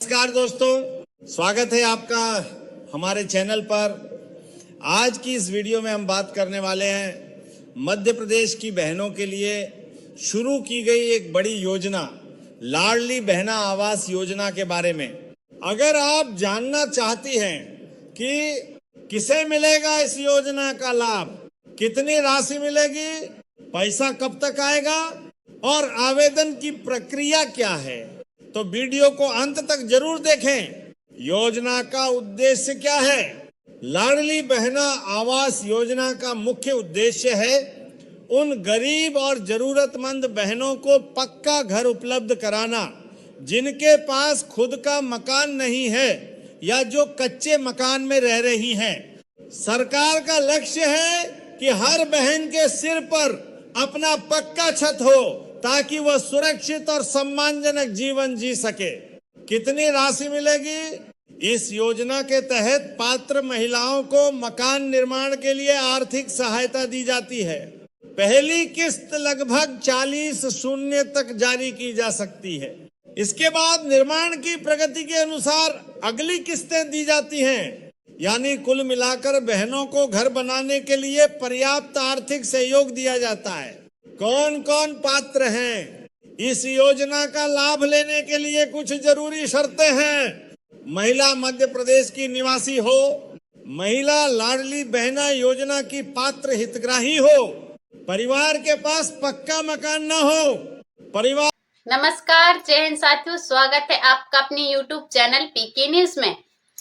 नमस्कार दोस्तों, स्वागत है आपका हमारे चैनल पर। आज की इस वीडियो में हम बात करने वाले हैं मध्य प्रदेश की बहनों के लिए शुरू की गई एक बड़ी योजना लाडली बहना आवास योजना के बारे में। अगर आप जानना चाहती हैं कि किसे मिलेगा इस योजना का लाभ, कितनी राशि मिलेगी, पैसा कब तक आएगा और आवेदन की प्रक्रिया क्या है, तो वीडियो को अंत तक जरूर देखें। योजना का उद्देश्य क्या है? लाडली बहना आवास योजना का मुख्य उद्देश्य है उन गरीब और जरूरतमंद बहनों को पक्का घर उपलब्ध कराना जिनके पास खुद का मकान नहीं है या जो कच्चे मकान में रह रही हैं। सरकार का लक्ष्य है कि हर बहन के सिर पर अपना पक्का छत हो ताकि वह सुरक्षित और सम्मानजनक जीवन जी सके। कितनी राशि मिलेगी? इस योजना के तहत पात्र महिलाओं को मकान निर्माण के लिए आर्थिक सहायता दी जाती है। पहली किस्त लगभग 40 शून्य तक जारी की जा सकती है। इसके बाद निर्माण की प्रगति के अनुसार अगली किस्तें दी जाती हैं। यानी कुल मिलाकर बहनों को घर बनाने के लिए पर्याप्त आर्थिक सहयोग दिया जाता है। कौन कौन पात्र हैं? इस योजना का लाभ लेने के लिए कुछ जरूरी शर्तें हैं। महिला मध्य प्रदेश की निवासी हो, महिला लाडली बहना योजना की पात्र हितग्राही हो, परिवार के पास पक्का मकान न हो, परिवार। नमस्कार, जय हिंद साथियों, स्वागत है आपका अपने YouTube चैनल पीके न्यूज में।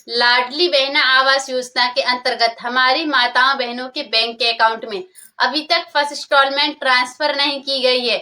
लाडली बहना आवास योजना के अंतर्गत हमारी माताओं बहनों के बैंक के अकाउंट में अभी तक फर्स्ट इंस्टॉलमेंट ट्रांसफर नहीं की गई है।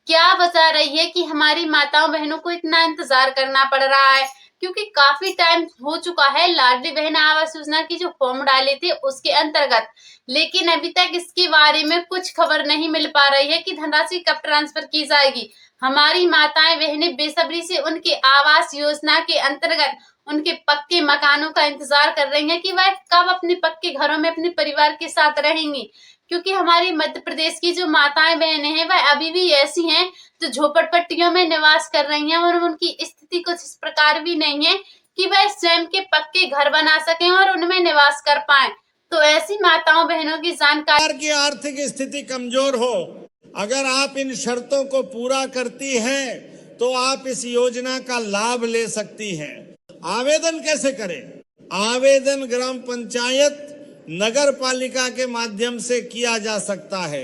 क्या वजह रही है कि हमारी माताओं बहनों को इतना इंतजार करना पड़ रहा है? क्योंकि काफी टाइम हो चुका है लाडली बहना आवास योजना की जो फॉर्म डाले थे उसके अंतर्गत, लेकिन अभी तक इसके बारे में कुछ खबर नहीं मिल पा रही है कि धनराशि कब ट्रांसफर की जाएगी। हमारी माताएं बहनें बेसब्री से उनके आवास योजना के अंतर्गत उनके पक्के मकानों का इंतजार कर रही हैं कि वह कब अपने पक्के घरों में अपने परिवार के साथ रहेंगी। क्योंकि हमारी मध्य प्रदेश की जो माताएं बहनें हैं वह अभी भी ऐसी हैं जो झोपड़पट्टियों में निवास कर रही हैं और उनकी स्थिति कुछ इस प्रकार भी नहीं है कि वह स्वयं के पक्के घर बना सकें और उनमें निवास कर पाएं। तो ऐसी माताओं बहनों की जानकारी की आर्थिक स्थिति कमजोर हो, अगर आप इन शर्तों को पूरा करती हैं तो आप इस योजना का लाभ ले सकती हैं। आवेदन कैसे करें? आवेदन ग्राम पंचायत नगर पालिका के माध्यम से किया जा सकता है।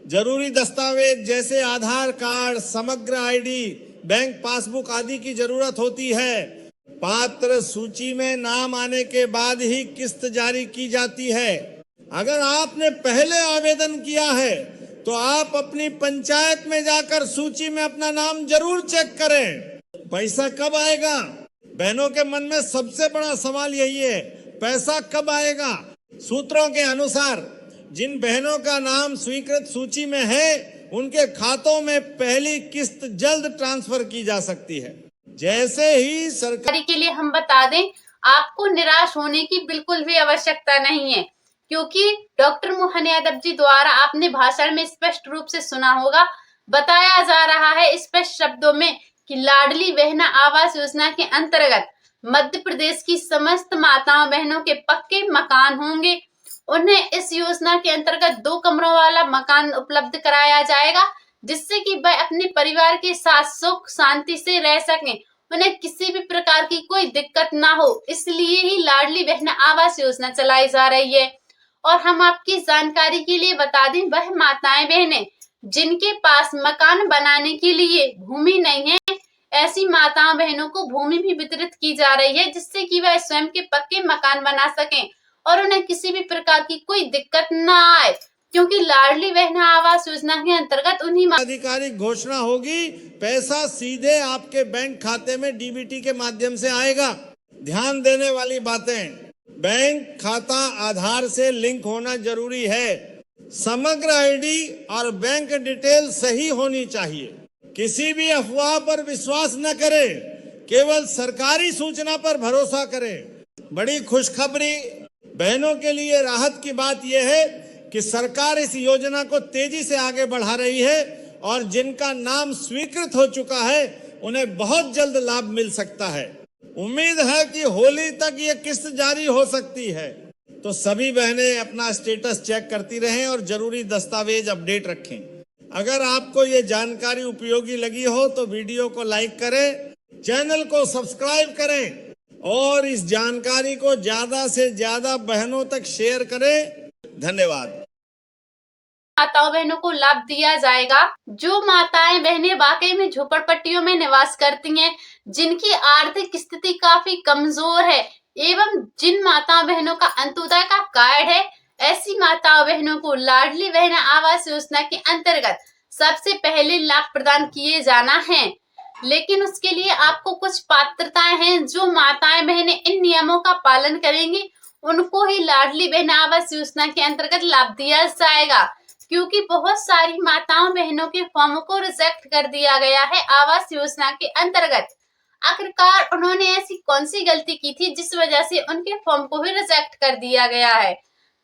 जरूरी दस्तावेज जैसे आधार कार्ड, समग्र आईडी, बैंक पासबुक आदि की जरूरत होती है। पात्र सूची में नाम आने के बाद ही किस्त जारी की जाती है। अगर आपने पहले आवेदन किया है तो आप अपनी पंचायत में जाकर सूची में अपना नाम जरूर चेक करें। पैसा कब आएगा? बहनों के मन में सबसे बड़ा सवाल यही है, पैसा कब आएगा? सूत्रों के अनुसार जिन बहनों का नाम स्वीकृत सूची में है उनके खातों में पहली किस्त जल्द ट्रांसफर की जा सकती है। जैसे ही सरकार के लिए हम बता दें, आपको निराश होने की बिल्कुल भी आवश्यकता नहीं है, क्योंकि डॉक्टर मोहन यादव जी द्वारा आपने भाषण में स्पष्ट रूप से सुना होगा, बताया जा रहा है स्पष्ट शब्दों में कि लाडली बहना आवास योजना के अंतर्गत मध्य प्रदेश की समस्त माताओं बहनों के पक्के मकान होंगे। उन्हें इस योजना के अंतर्गत 2 कमरों वाला मकान उपलब्ध कराया जाएगा जिससे कि वह अपने परिवार के साथ सुख शांति से रह सकें, उन्हें किसी भी प्रकार की कोई दिक्कत ना हो। इसलिए ही लाडली बहना आवास योजना चलाई जा रही है। और हम आपकी जानकारी के लिए बता दें, वह माताएं बहनें जिनके पास मकान बनाने के लिए भूमि नहीं है, ऐसी माताओं बहनों को भूमि भी वितरित की जा रही है जिससे कि वह स्वयं के पक्के मकान बना सकें और उन्हें किसी भी प्रकार की कोई दिक्कत न आए, क्योंकि लाडली बहना आवास योजना के अंतर्गत उन्हीं आधिकारिक घोषणा होगी, पैसा सीधे आपके बैंक खाते में डीबीटी के माध्यम से आएगा। ध्यान देने वाली बातें, बैंक खाता आधार से लिंक होना जरूरी है। समग्र आईडी और बैंक डिटेल सही होनी चाहिए। किसी भी अफवाह पर विश्वास न करें, केवल सरकारी सूचना पर भरोसा करें। बड़ी खुशखबरी बहनों के लिए राहत की बात यह है कि सरकार इस योजना को तेजी से आगे बढ़ा रही है और जिनका नाम स्वीकृत हो चुका है उन्हें बहुत जल्द लाभ मिल सकता है। उम्मीद है कि होली तक ये किस्त जारी हो सकती है, तो सभी बहनें अपना स्टेटस चेक करती रहें और जरूरी दस्तावेज अपडेट रखें। अगर आपको ये जानकारी उपयोगी लगी हो तो वीडियो को लाइक करें, चैनल को सब्सक्राइब करें और इस जानकारी को ज्यादा से ज्यादा बहनों तक शेयर करें। धन्यवाद। माताओं बहनों को लाभ दिया जाएगा। जो माताएं बहनें वाकई में झोपड़पट्टियों में निवास करती हैं, जिनकी आर्थिक स्थिति काफी कमजोर है एवं जिन माताओं बहनों का अंत्योदय का कार्ड है, ऐसी माताओं बहनों को लाडली बहन आवास योजना के अंतर्गत सबसे पहले लाभ प्रदान किए जाना है। लेकिन उसके लिए आपको कुछ पात्रताएं हैं। जो माताएं बहनें इन नियमों का पालन करेंगी उनको ही लाडली बहन आवास योजना के अंतर्गत लाभ दिया जाएगा, क्योंकि बहुत सारी माताओं बहनों के फॉर्म को रिजेक्ट कर दिया गया है आवास योजना के अंतर्गत। आखिरकार उन्होंने ऐसी कौन सी गलती की थी जिस वजह से उनके फॉर्म को ही रिजेक्ट कर दिया गया है।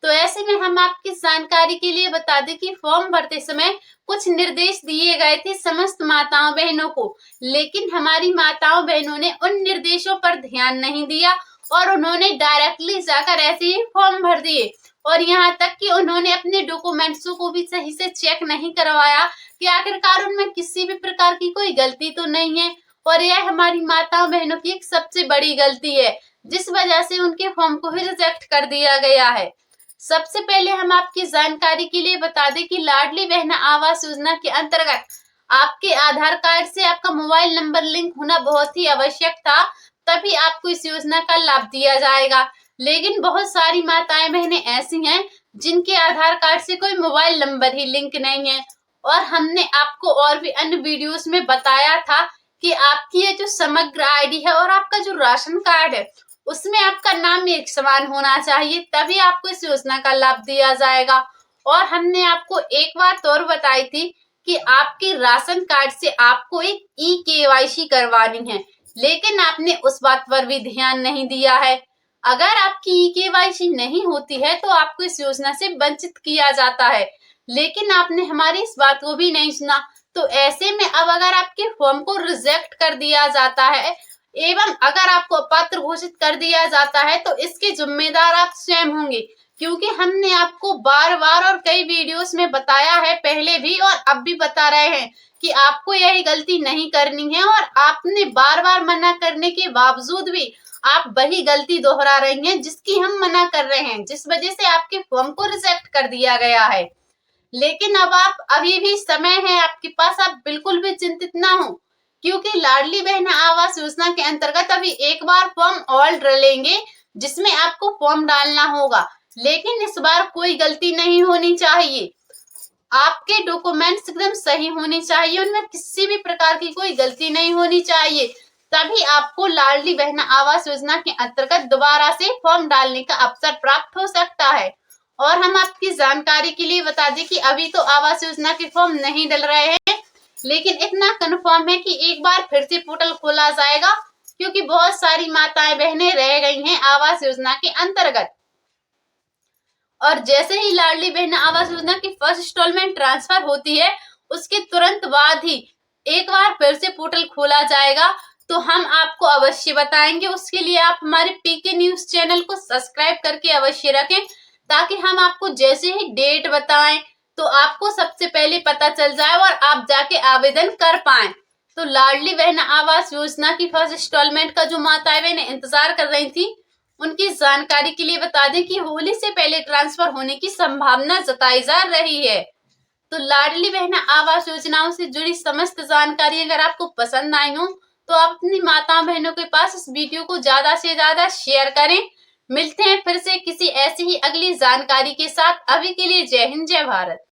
तो ऐसे में हम आपकी जानकारी के लिए बता दें कि फॉर्म भरते समय कुछ निर्देश दिए गए थे समस्त माताओं बहनों को, लेकिन हमारी माताओं बहनों ने उन निर्देशों पर ध्यान नहीं दिया और उन्होंने डायरेक्टली जाकर ऐसे ही फॉर्म भर दिए। और यहाँ तक कि उन्होंने अपने डॉक्यूमेंट्सों को भी सही से चेक नहीं करवाया कि आखिरकार उनमें किसी भी प्रकार की कोई गलती तो नहीं है। और यह हमारी माताओं बहनों की एक सबसे बड़ी गलती है, जिस वजह से उनके फॉर्म को ही रिजेक्ट कर दिया गया है। सबसे पहले हम आपकी जानकारी के लिए बता दें कि लाडली बहन आवास योजना के अंतर्गत आपके आधार कार्ड से आपका मोबाइल नंबर लिंक होना बहुत ही आवश्यक था, तभी आपको इस योजना का लाभ दिया जाएगा। लेकिन बहुत सारी माताएं बहनें ऐसी हैं जिनके आधार कार्ड से कोई मोबाइल नंबर ही लिंक नहीं है। और हमने आपको और भी अन्य वीडियोस में बताया था कि आपकी ये जो समग्र आईडी है और आपका जो राशन कार्ड है उसमें आपका नाम एक समान होना चाहिए, तभी आपको इस योजना का लाभ दिया जाएगा। और हमने आपको एक बात और बताई थी कि आपके राशन कार्ड से आपको एक ई-केवाईसी करवानी है, लेकिन आपने उस बात पर भी ध्यान नहीं दिया है। अगर आपकी ई-केवाईसी नहीं होती है तो आपको इस योजना से वंचित किया जाता है, लेकिन आपने हमारी इस बात को भी नहीं सुना। तो ऐसे में अब अगर आपके फॉर्म को रिजेक्ट कर दिया जाता है एवं अगर आपको अपात्र घोषित कर दिया जाता है तो इसके जिम्मेदार आप स्वयं होंगे, क्योंकि हमने आपको बार बार और कई वीडियोस में बताया है, पहले भी और अब भी बता रहे हैं कि आपको यही गलती नहीं करनी है। और आपने बार बार मना करने के बावजूद भी आप वही गलती दोहरा रही हैं जिसकी हम मना कर रहे हैं, जिस वजह से आपके फॉर्म को रिजेक्ट कर दिया गया है। लेकिन अब आप अभी भी समय है आपके पास, आप बिल्कुल भी चिंतित ना हो, क्योंकि लाडली बहन आवास योजना के अंतर्गत अभी एक बार फॉर्म और डालेंगे जिसमें आपको फॉर्म डालना होगा, लेकिन इस बार कोई गलती नहीं होनी चाहिए। आपके डॉक्यूमेंट्स एकदम सही होने चाहिए, उनमें किसी भी प्रकार की कोई गलती नहीं होनी चाहिए, तभी आपको लाडली बहन आवास योजना के अंतर्गत दोबारा से फॉर्म डालने का अवसर प्राप्त हो सकता है। और हम आपकी जानकारी के लिए बता दें कि अभी तो आवास योजना के फॉर्म नहीं डल रहे हैं, लेकिन इतना कन्फर्म है कि एक बार फिर से पोर्टल खोला जाएगा, क्योंकि बहुत सारी माताएं बहनें रह गई हैं आवास योजना के अंतर्गत। और जैसे ही लाडली बहन आवास योजना की फर्स्ट इंस्टॉलमेंट ट्रांसफर होती है उसके तुरंत बाद ही एक बार फिर से पोर्टल खोला जाएगा, तो हम आपको अवश्य बताएंगे। उसके लिए आप हमारे पीके न्यूज चैनल को सब्सक्राइब करके अवश्य रखें, ताकि हम आपको जैसे ही डेट बताएं तो आपको सबसे पहले पता चल जाए और आप जाके आवेदन कर पाएं। तो लाडली बहन आवास योजना की फर्स्ट इंस्टॉलमेंट का जो माताएं बहनें इंतजार कर रही थी, उनकी जानकारी के लिए बता दें कि होली से पहले ट्रांसफर होने की संभावना जताई जा रही है। तो लाडली बहन आवास योजनाओं से जुड़ी समस्त जानकारी अगर आपको पसंद आई हो तो आप अपनी माताओं बहनों के पास इस वीडियो को ज्यादा से ज्यादा शेयर करें। मिलते हैं फिर से किसी ऐसी ही अगली जानकारी के साथ। अभी के लिए जय हिंद, जय भारत।